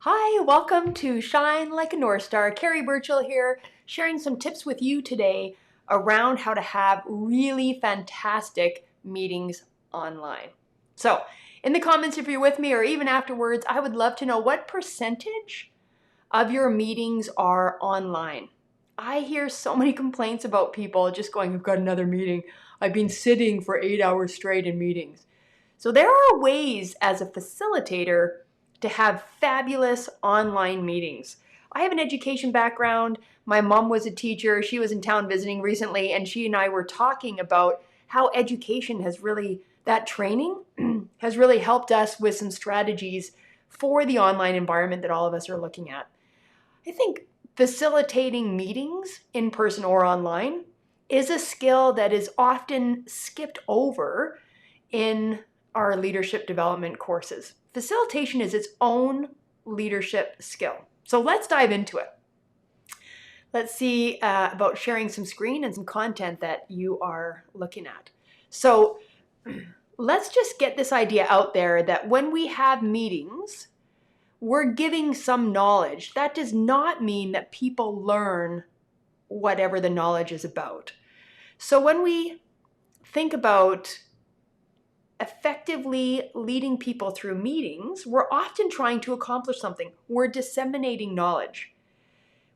Hi, welcome to Shine Like a North Star. Carrie Burchill here, sharing some tips with you today around how to have really fantastic meetings online. So, in the comments, if you're with me or even afterwards, I would love to know what percentage of your meetings are online. I hear so many complaints about people just going, I've got another meeting. I've been sitting for 8 hours straight in meetings. So there are ways as a facilitator to have fabulous online meetings. I have an education background. My mom was a teacher. She was in town visiting recently, and she and I were talking about how education has really, that training has really helped us with some strategies for the online environment that all of us are looking at. I think facilitating meetings in person or online is a skill that is often skipped over in our leadership development courses. Facilitation is its own leadership skill. So let's dive into it. Let's see about sharing some screen and some content that you are looking at. So let's just get this idea out there that when we have meetings, we're giving some knowledge. That does not mean that people learn whatever the knowledge is about. So when we think about effectively leading people through meetings, we're often trying to accomplish something. We're disseminating knowledge.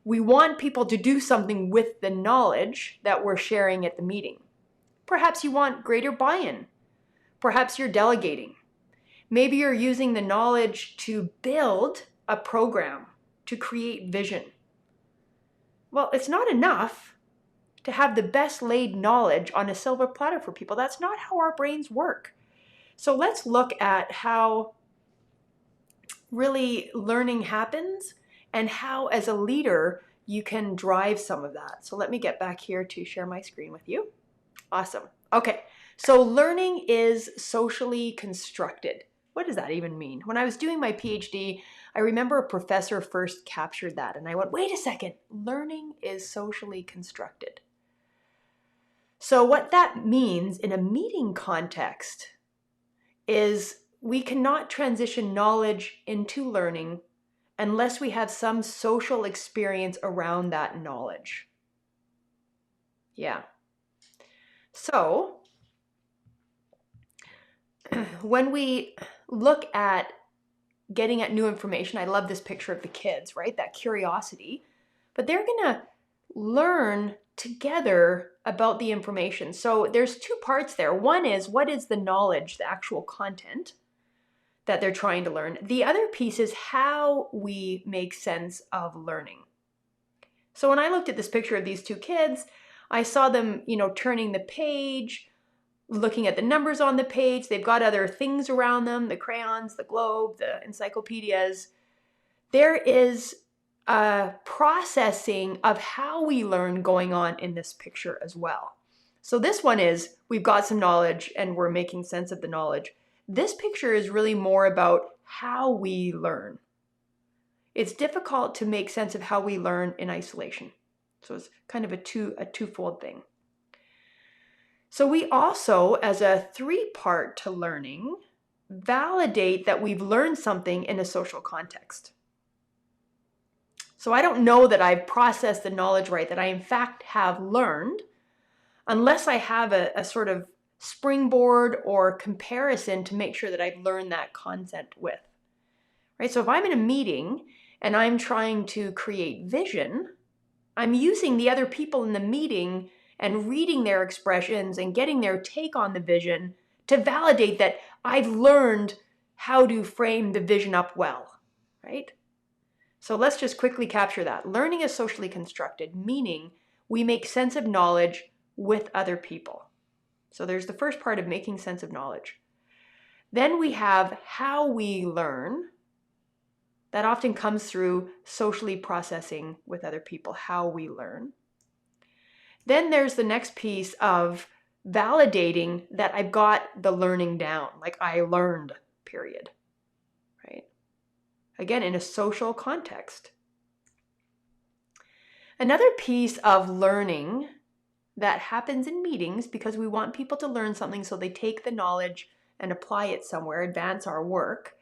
We want people to do something with the knowledge that we're sharing at the meeting. Perhaps you want greater buy-in. Perhaps you're delegating. Maybe you're using the knowledge to build a program, to create vision. Well, it's not enough to have the best laid knowledge on a silver platter for people. That's not how our brains work. So let's look at how really learning happens and how, as a leader, you can drive some of that. So let me get back here to share my screen with you. Awesome. Okay, so learning is socially constructed. What does that even mean? When I was doing my PhD, I remember a professor first captured that, and I went, wait a second, learning is socially constructed. So what that means in a meeting context is we cannot transition knowledge into learning unless we have some social experience around that knowledge. Yeah. So when we look at getting at new information, I love this picture of the kids, right? That curiosity. But they're going to learn together about the information. So there's two parts there. One is, what is the knowledge, the actual content that they're trying to learn? The other piece is how we make sense of learning. So when I looked at this picture of these two kids, I saw them, turning the page, looking at the numbers on the page. They've got other things around them, the crayons, the globe, the encyclopedias. There is a processing of how we learn going on in this picture as well. So this one is, we've got some knowledge and we're making sense of the knowledge. This picture is really more about how we learn. It's difficult to make sense of how we learn in isolation. So it's kind of a twofold thing. So we also, as a three-part to learning, validate that we've learned something in a social context. So I don't know that I've processed the knowledge right, that I in fact have learned, unless I have a sort of springboard or comparison to make sure that I've learned that concept with. Right? So if I'm in a meeting and I'm trying to create vision, I'm using the other people in the meeting and reading their expressions and getting their take on the vision to validate that I've learned how to frame the vision up well, right? So let's just quickly capture that. Learning is socially constructed, meaning we make sense of knowledge with other people. So there's the first part of making sense of knowledge. Then we have how we learn. That often comes through socially processing with other people, how we learn. Then there's the next piece of validating that I've got the learning down, like I learned, period. Right? Again, in a social context. Another piece of learning that happens in meetings, because we want people to learn something so they take the knowledge and apply it somewhere, advance our work,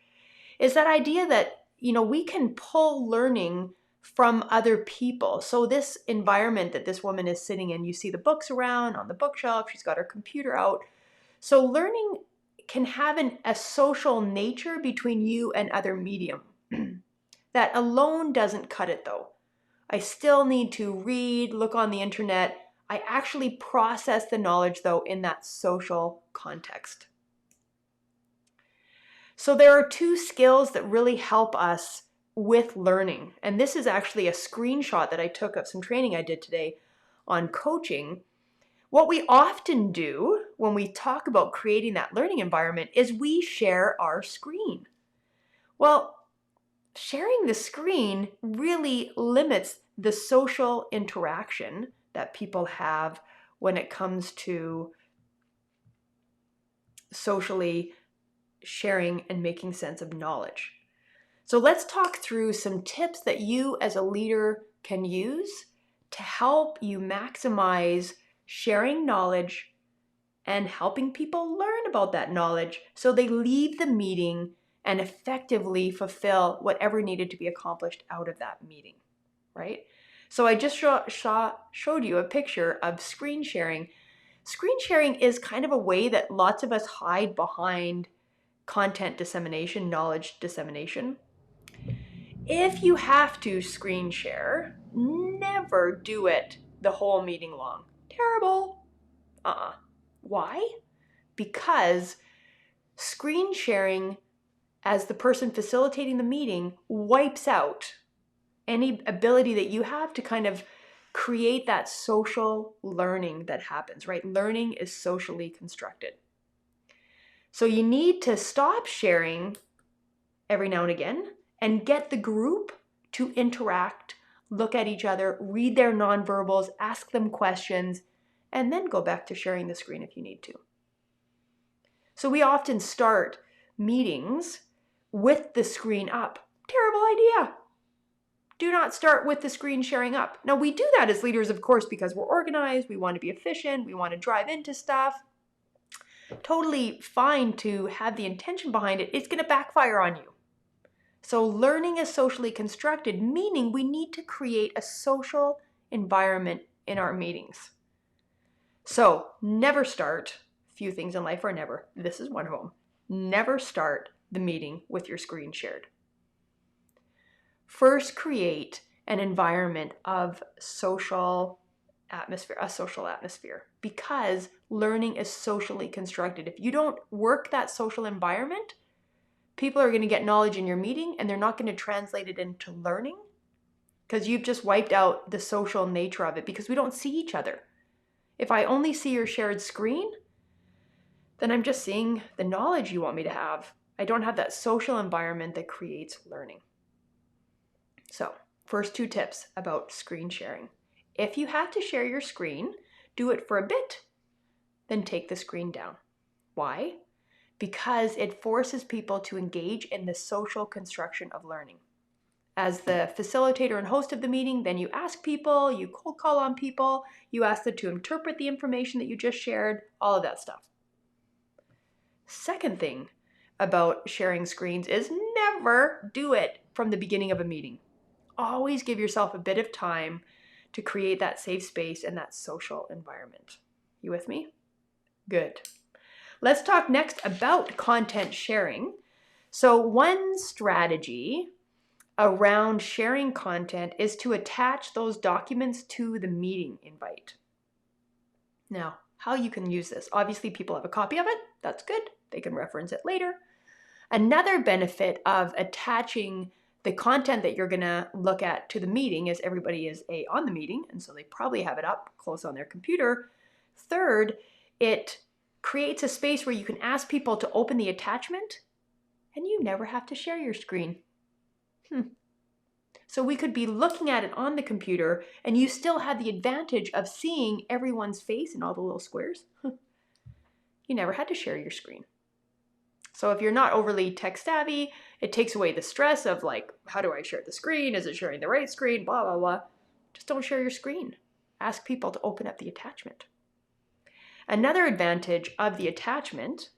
is that idea that we can pull learning from other people. So this environment that this woman is sitting in, you see the books around on the bookshelf, she's got her computer out. So learning can have a social nature between you and other medium. That alone doesn't cut it though. I still need to read, look on the internet. I actually process the knowledge though in that social context. So there are two skills that really help us with learning. And this is actually a screenshot that I took of some training I did today on coaching. What we often do when we talk about creating that learning environment is we share our screen. Well, sharing the screen really limits the social interaction that people have when it comes to socially sharing and making sense of knowledge. So let's talk through some tips that you as a leader can use to help you maximize sharing knowledge and helping people learn about that knowledge so they leave the meeting and effectively fulfill whatever needed to be accomplished out of that meeting, right? So I just showed you a picture of screen sharing. Screen sharing is kind of a way that lots of us hide behind content dissemination, knowledge dissemination. If you have to screen share, never do it the whole meeting long. Terrible. Why? Because screen sharing as the person facilitating the meeting wipes out any ability that you have to kind of create that social learning that happens, right? Learning is socially constructed. So you need to stop sharing every now and again and get the group to interact, look at each other, read their nonverbals, ask them questions, and then go back to sharing the screen if you need to. So we often start meetings with the screen up. Terrible idea. Do not start with the screen sharing up. Now we do that as leaders, of course, because we're organized, we want to be efficient, we want to drive into stuff. Totally fine to have the intention behind it. It's going to backfire on you. So learning is socially constructed, meaning we need to create a social environment in our meetings. So never start, few things in life are never, this is one of them, never start the meeting with your screen shared. First, create an environment of social atmosphere, because learning is socially constructed. If you don't work that social environment, people are going to get knowledge in your meeting and they're not going to translate it into learning because you've just wiped out the social nature of it because we don't see each other. If I only see your shared screen, then I'm just seeing the knowledge you want me to have. I don't have that social environment that creates learning. So, first two tips about screen sharing. If you have to share your screen, do it for a bit, then take the screen down. Why? Because it forces people to engage in the social construction of learning. As the facilitator and host of the meeting, then you ask people, you cold call on people, you ask them to interpret the information that you just shared, all of that stuff. Second thing about sharing screens is never do it from the beginning of a meeting. Always give yourself a bit of time to create that safe space and that social environment. You with me? Good. Let's talk next about content sharing. So one strategy around sharing content is to attach those documents to the meeting invite. Now, how you can use this. Obviously, people have a copy of it. That's good. They can reference it later. Another benefit of attaching the content that you're going to look at to the meeting is everybody is on the meeting, and so they probably have it up close on their computer. Third, it creates a space where you can ask people to open the attachment and you never have to share your screen. So we could be looking at it on the computer and you still have the advantage of seeing everyone's face in all the little squares. You never had to share your screen. So if you're not overly tech savvy, it takes away the stress of like, how do I share the screen? Is it sharing the right screen? Blah, blah, blah. Just don't share your screen. Ask people to open up the attachment. Another advantage of the attachment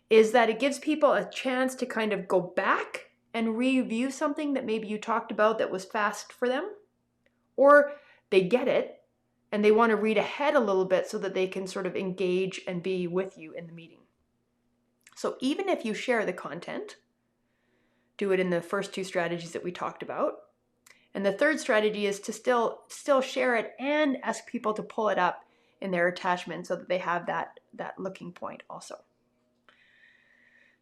is that it gives people a chance to kind of go back and review something that maybe you talked about that was fast for them, or they get it and they want to read ahead a little bit so that they can sort of engage and be with you in the meeting. So even if you share the content, do it in the first two strategies that we talked about. And the third strategy is to still share it and ask people to pull it up in their attachment so that they have that looking point also.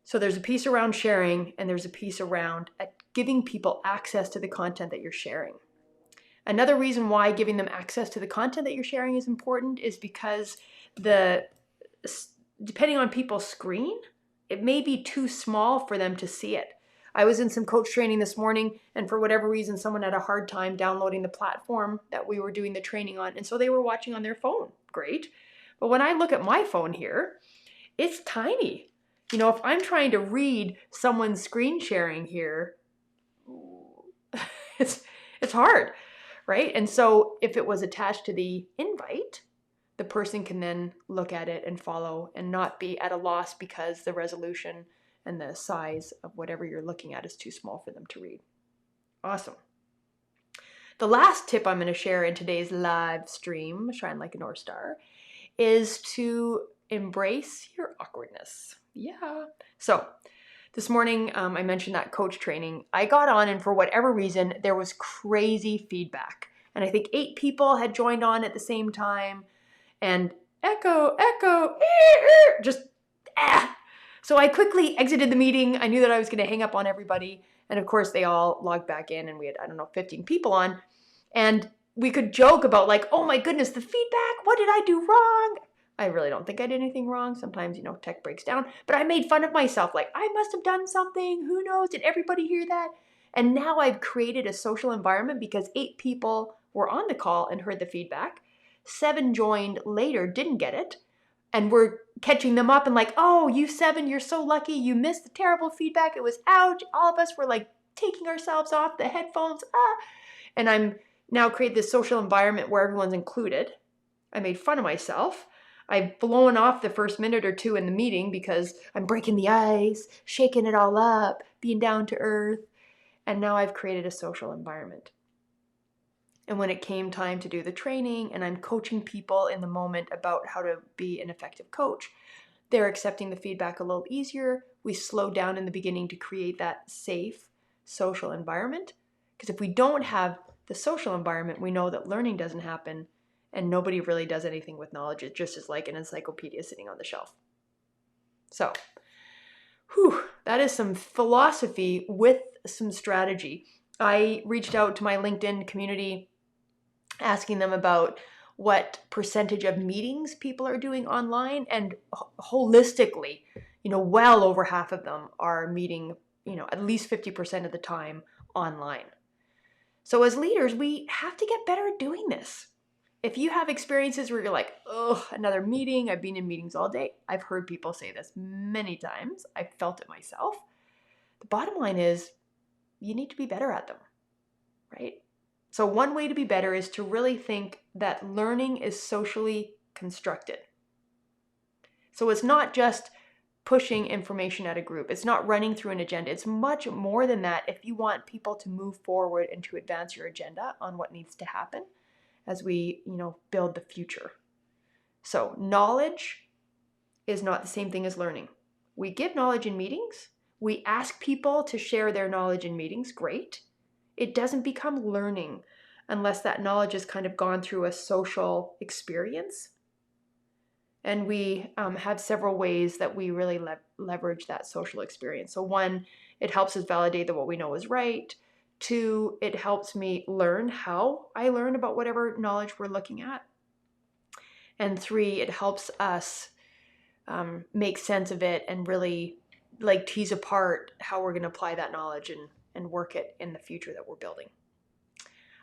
So there's a piece around sharing, and there's a piece around giving people access to the content that you're sharing. Another reason why giving them access to the content that you're sharing is important is because depending on people's screen, it may be too small for them to see it. I was in some coach training this morning, and for whatever reason, someone had a hard time downloading the platform that we were doing the training on, and so they were watching on their phone. Great. But when I look at my phone here, it's tiny. You know, if I'm trying to read someone's screen sharing here, it's hard, right? And so if it was attached to the invite, the person can then look at it and follow and not be at a loss because the resolution and the size of whatever you're looking at is too small for them to read. Awesome. The last tip I'm going to share in today's live stream, Shine Like a North Star, is to embrace your awkwardness. Yeah. So this morning, I mentioned that coach training. I got on, and for whatever reason, there was crazy feedback. And I think 8 people had joined on at the same time. And echo, just ah. So I quickly exited the meeting. I knew that I was going to hang up on everybody. And of course, they all logged back in, and we had, 15 people on. And we could joke about like, oh my goodness, the feedback, what did I do wrong? I really don't think I did anything wrong. Sometimes, tech breaks down. But I made fun of myself, like, I must have done something. Who knows? Did everybody hear that? And now I've created a social environment because 8 people were on the call and heard the feedback. 7 joined later, didn't get it. And we're catching them up and like, oh, you 7, you're so lucky. You missed the terrible feedback. It was ouch. All of us were like taking ourselves off the headphones. And I'm now create this social environment where everyone's included. I made fun of myself. I've blown off the first minute or 2 in the meeting because I'm breaking the ice, shaking it all up, being down to earth. And now I've created a social environment. And when it came time to do the training and I'm coaching people in the moment about how to be an effective coach, they're accepting the feedback a little easier. We slowed down in the beginning to create that safe social environment. Because if we don't have the social environment, we know that learning doesn't happen and nobody really does anything with knowledge. It just is like an encyclopedia sitting on the shelf. So, that is some philosophy with some strategy. I reached out to my LinkedIn community asking them about what percentage of meetings people are doing online, and holistically, well over half of them are meeting, at least 50% of the time online. So as leaders, we have to get better at doing this. If you have experiences where you're like, oh, another meeting, I've been in meetings all day. I've heard people say this many times. I've felt it myself. The bottom line is you need to be better at them, right? So one way to be better is to really think that learning is socially constructed. So it's not just pushing information at a group. It's not running through an agenda. It's much more than that if you want people to move forward and to advance your agenda on what needs to happen as we, build the future. So knowledge is not the same thing as learning. We give knowledge in meetings. We ask people to share their knowledge in meetings. Great. It doesn't become learning unless that knowledge has kind of gone through a social experience. And we have several ways that we really leverage that social experience. So 1, it helps us validate that what we know is right. 2, it helps me learn how I learn about whatever knowledge we're looking at. And 3, it helps us make sense of it and really like tease apart how we're going to apply that knowledge and work it in the future that we're building.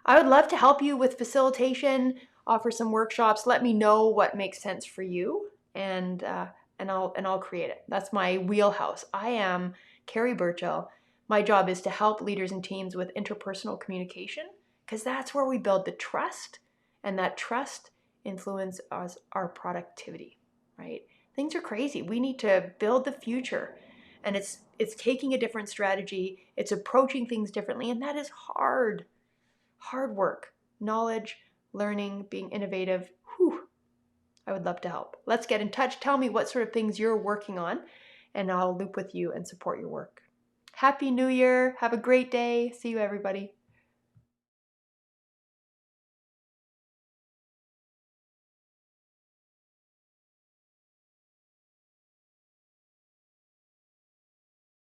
I would love to help you with facilitation, offer some workshops. Let me know what makes sense for you, and I'll create it. That's my wheelhouse. I am Carrie Burchell. My job is to help leaders and teams with interpersonal communication, because that's where we build the trust, and that trust influences our productivity, right? Things are crazy. We need to build the future. and it's taking a different strategy, it's approaching things differently, and that is hard work. Knowledge, learning, being innovative. Whew, I would love to help. Let's get in touch. Tell me what sort of things you're working on, and I'll loop with you and support your work. Happy New Year. Have a great day. See you, everybody.